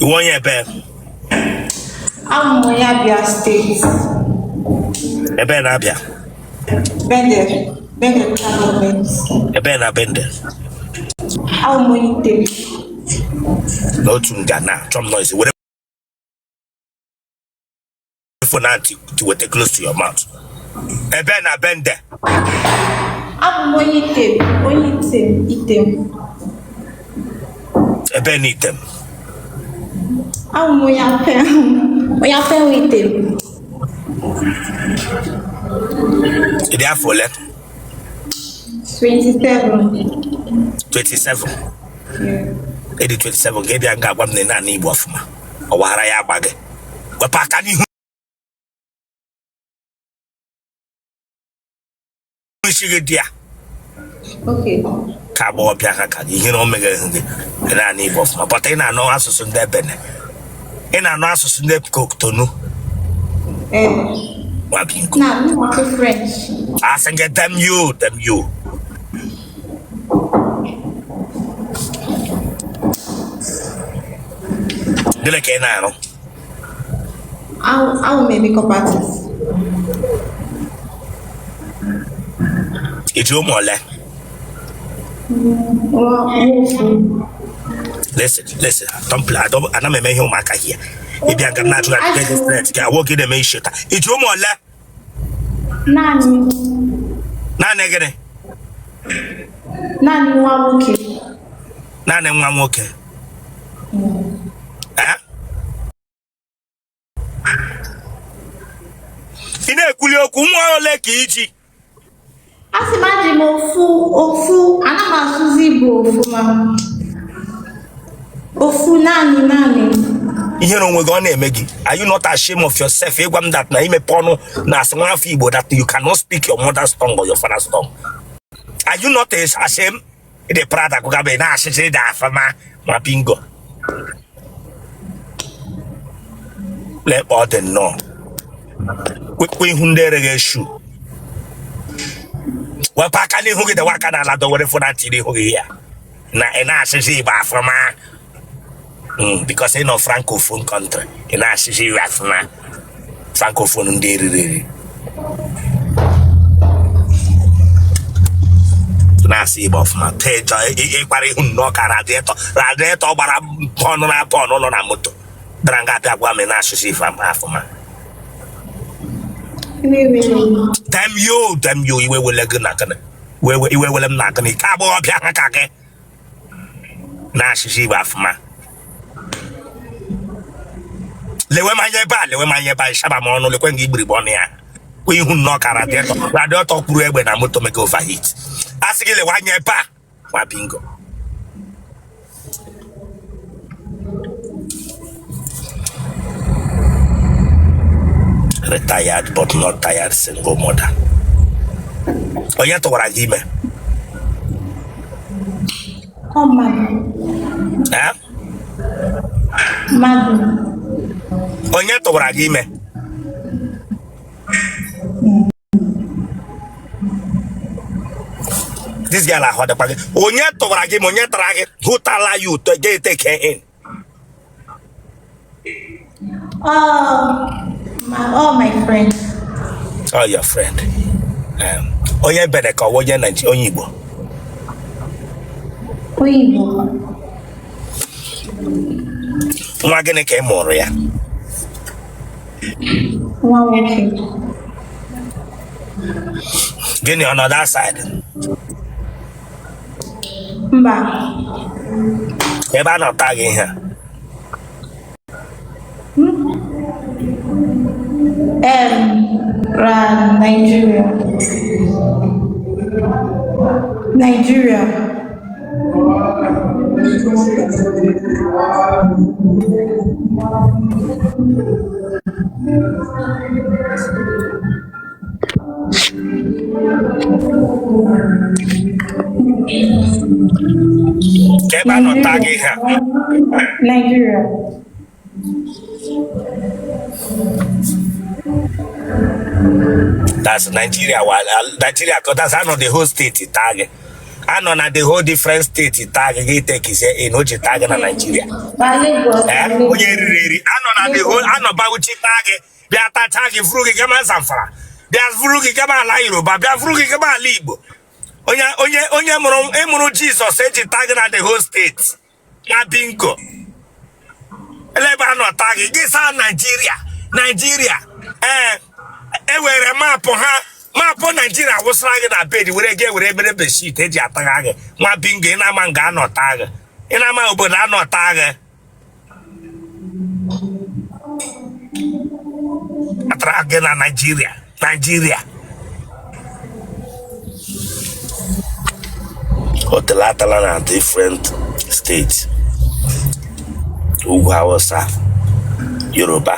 You want your bear? I'm Nime Abia State. Bende Abia. Bende. Bende government. Bende Bende. I'm uniteted. No to Ghana. Some noise. Whatever for now to take close to your mouth. Bende Bende. I'm uniteted. Item. Bende item. I'm uniteted. Item. Therefore, let 27. 27. Yeah. 27. Get the anger one na ni bofuma. O wara ya bage. We paka ni hu. Dia. Okay. Kabo bia ka ihe no mega nge. Na ni bofuma. But ina no asusu nde bene. Ina no asusu nde koktonu. Wabinko. Nah, I'm French. I say get them you. Dile ke na no. I'll make makeup artist. It's your mole. Listen. Don't play. I don't make him maka here. If you are natural, get this net. I walk in the main shit. It's your mole. Nani Gene. Nani wamuke. Nani wamuke. Ine kulio kumwa ole kiiji. Asimaji ofu anama suzi bo ofu ma. Ofu nani. Ihe no we go na emegi. Are you not ashamed of yourself? Egwam that na ime pono na asema Igbo that you cannot speak your mother's tongue or your father's tongue. Are you not ashamed? The prada ko gabe na asese da afama ma bingo. Let all them know. We hundere ge shu. Wa paka ni hugi de waka na la do wore for that tiri hugi ya. Na asese ba afama. Because in a francophone country, in a city rafma, francophone dairy. Nasi buff my page, equally who knock a radiator, but I'm on a moto. Drangata woman, I should see from Afama. Damn you, you will let good knock on it. Where you will knock on it. Cabo of Yakake. Nasi Afma. Lewe manye ba shaba mono le kwengi briboni ya. Kwe hu no karadeto. Radiator kuru egbe na moto make overheat. Asigi le wanye ba wa bingo. Retired but not tired single mother. Oya to wara jime. Oh man. Madu. Onye tụwara gị ime. This girl ahụ dịkwa gị. Onye tụwara gị, onye tara gị, who tala you to get take care in? My friend. Oh, your friend. Onye bere ka onye Nigeria, onye Igbo. Nwa gịnị ka ị mụrụ ya? Gịnị on that side? Mba. Ebe a na-ata gị ihe? Nigeria. Nigeria. That's Nigeria. Well, Nigeria, because that's not the whole state. Target. I know na the whole different state tag take is in which tag na Nigeria. Onye riri I know na the whole I know ba uchi tag bia ta tag frugi kama Zamfara. Bia frugi kama ala Yoruba, bia frugi kama ala Igbo. Onye mụrụ Jesus eji tag na the whole state. Na bingo. Eleba anọ tag gị sa Nigeria. Ewere mapụ Nigeria wụsara gị na bed were ebere beshit eji ataga gị nwa bingo ị na-ama nga anọta gị ị na-ama obodo anọta gị atara gị na Nigeria Otele atala na different states Ugwu Hausa Yoruba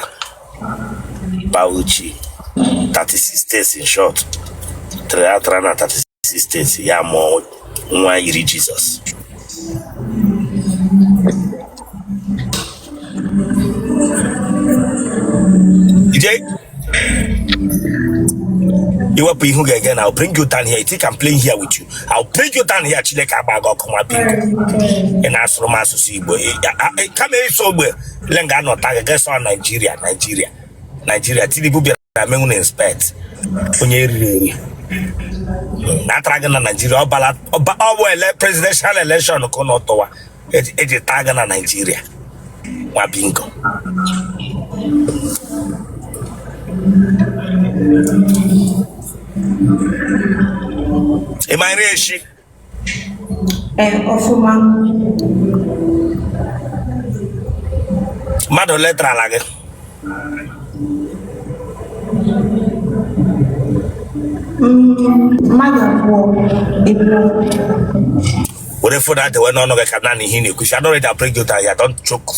Bauchi 36 states in short. Atara na 36 states. Ya mo nwa yiri Jesus. You will bring you again. I'll bring you down here. I think I'm playing here with you. I'll bring you down here. Chile kabago kuma bingo. And as from us to see, boy, come here so well. Lenga no target. Guess on Nigeria. Tilibu be I'm inspect. Onye riri. Na traga na Nigeria. Oba presidential election ko no towa. Eji traga na Nigeria. Wa bingo. Am I reshi? Ofuma. Mado letra lage. What if that we're not going to can hini? Because I don't read a break you that don't choke.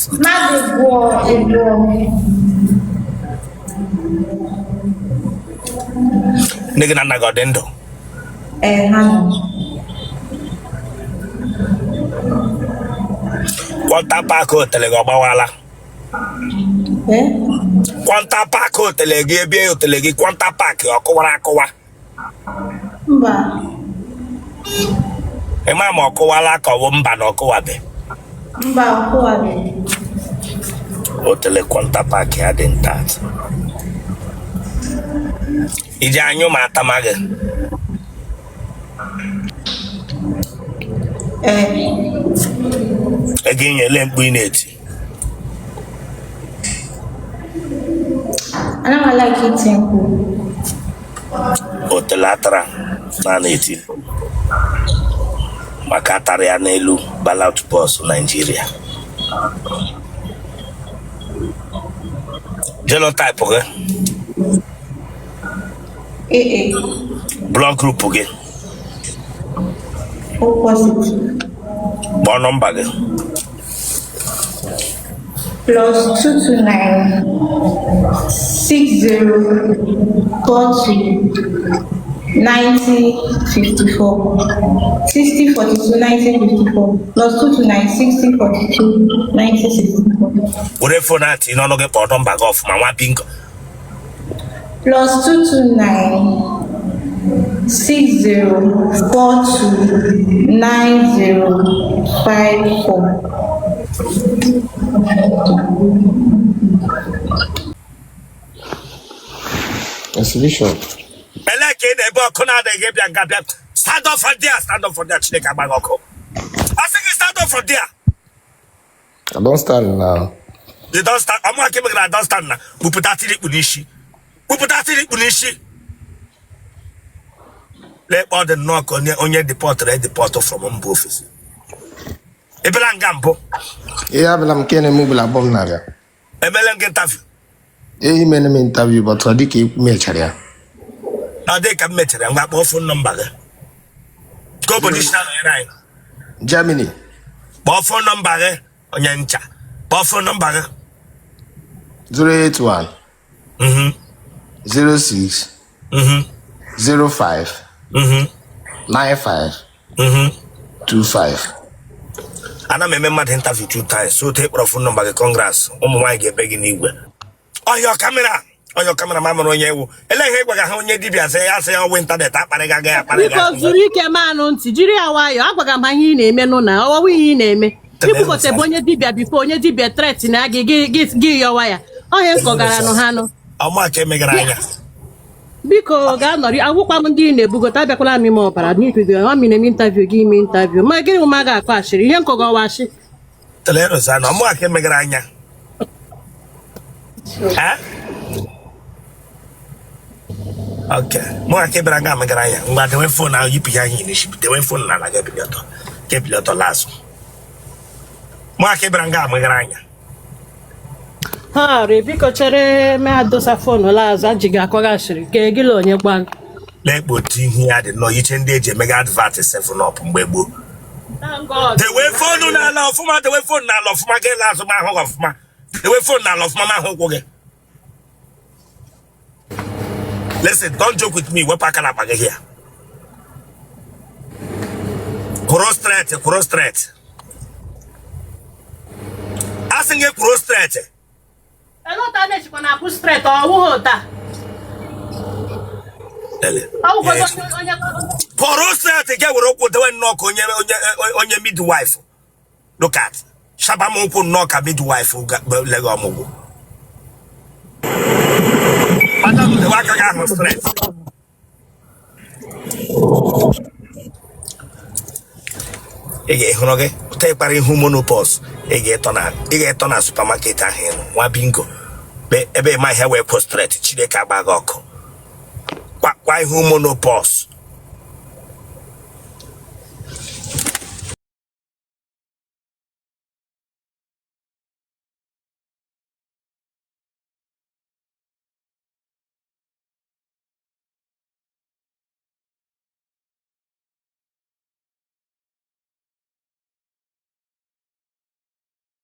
Nigga na godendo. Quanta paco Otele go bawala. Quanta paco Otele gi Otele gi quanta pack okowa. Mba. Ema mo okowala ka wo mba na okowa be. Mba okowa be. Otele quanta pack ya den tat. Ije anyo mata mage. Again you lempu ineti. I don't like eating. Otelatra na neti. Makatari anelu ballot boss Nigeria. Genotype okay? Blood group okay? Opposite. Born number okay? Plus 229 60 40 90 54 60 42 90 54 plus 229 60 42 90 64. What if for that you no get born number off mama bingo? Plus 229 60 42 90 54. Exhibition. Stand up for there, Chineke Abagoko. I think stand up for there. I don't stand now. You don't stand. I'm not giving I don't stand now. We put that in Unishi. Let all the knock on your deport from home office. Ebelang Gambo. Yeah, but I'm getting a mobile bomb naga. Ebelang interview. He made an interview, but I did keep military. Now they can meet them. Got phone number. Go position right. Germany. Phone number on your incha. Phone number 081 06 05 95 25. And I remember the interview 2 times. So take phone number. Congrats. Why get begging you? On your camera. onye cameraman mụrụ onye ewu eleghị ịgwaga ha onye dibịa sị ya sị ya ọwụ ịntanetị akparịga gị biko zuru ike manụ ntị jiri ya nwayọọ agwaga m ha ihe ị na-eme nụ na ọwụwa ihe ị na-eme ikwukọta bụ onye dibịa bifo onye dibịa tret na gị yọwa ya onye nkọgara nụ ha nụ ọmụaka emegara anya biko ga-anọrị agwụkwa m ndị na-ebugota abịakwala m ime ọbara n'ibido ha mi na-eme intaviu gị ime intaviu ma gịnị ụma ga-akọ ashịrị ihe nkọgọwashi telerosa na ọmụaka emegara anya okay mụaka ebere aga megara anya mgbe dewe fon ahụ yipụ ya ihe n'isi dewe fon na ala ga-ebilọtọ lazụ mụaka ebere nga megara anya ha biko chere me adosa fonu lazụ aji gị akọghachiri ka gịla onye gwa na-ekpotu ihe ya dị nọ iche ndị eji emega advat 7up mgbe gboo dewe fonu n'ala ọfụma dewe fonu n'ala ọfụma gị lazụ ma ahụ ọfụma dewe fonu n'ala ọfụma ma ahụ ụkwụ gị listen don't joke with me wepụ aka na akpa gị here kwụrụ straight asị gị kwụrụ straight Porostate get were okwu dewe nnọọ ka onye midwife. Look at shabam okwu nnọọ ka midwife lege ọmụgwọ. Madam the waka ga ahụ stress. Ege hụrụ gị te kpara ihu monopause ege eto na supermarket ahụ nwa bingo ebe ma ihe wee postrate Chineke agba gị ọkụ kwa ihu monopause